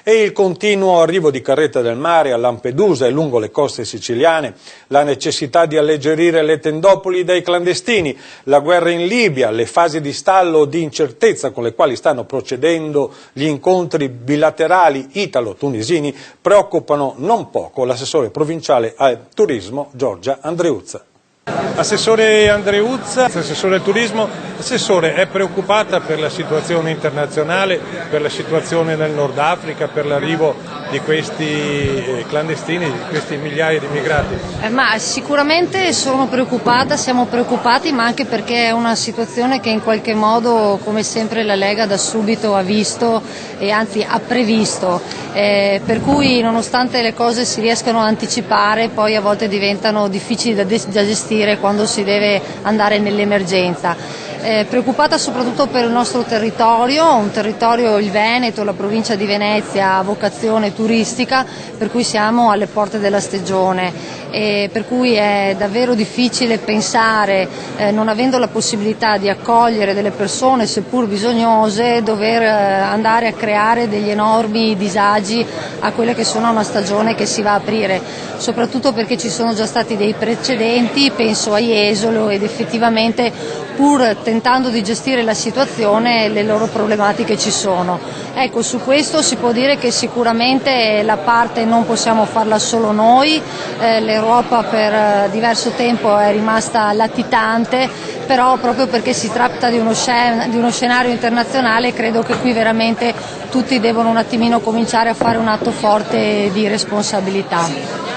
e il continuo arrivo di carrette del mare a Lampedusa e lungo le coste siciliane, la necessità di alleggerire le tendopoli dai clandestini, la guerra in Libia, le fasi di stallo o di incertezza con le quali stanno procedendo gli incontri bilaterali italo-tunisini preoccupano non poco l'assessore provinciale al turismo Giorgia Andreuzza. Assessore Andreuzza, assessore al turismo, assessore, è preoccupata per la situazione internazionale, per la situazione nel Nord Africa, per l'arrivo di questi clandestini, di questi migliaia di immigrati? Ma sicuramente sono preoccupata, siamo preoccupati, ma anche perché è una situazione che in qualche modo, come sempre, la Lega da subito ha visto e anzi ha previsto, per cui nonostante le cose si riescano a anticipare, poi a volte diventano difficili da gestire quando si deve andare nell'emergenza. Preoccupata soprattutto per il nostro territorio, un territorio, il Veneto, la provincia di Venezia, a vocazione turistica, per cui siamo alle porte della stagione. Per cui è davvero difficile pensare, non avendo la possibilità di accogliere delle persone seppur bisognose, dover andare a creare degli enormi disagi a quella che sono una stagione che si va a aprire, soprattutto perché ci sono già stati dei precedenti, penso a Jesolo, ed effettivamente pur tentando di gestire la situazione le loro problematiche ci sono. Ecco, su questo si può dire che sicuramente la parte non possiamo farla solo noi, l'Europa per diverso tempo è rimasta latitante, però proprio perché si tratta di uno scenario internazionale credo che qui veramente tutti devono un attimino cominciare a fare un atto forte di responsabilità.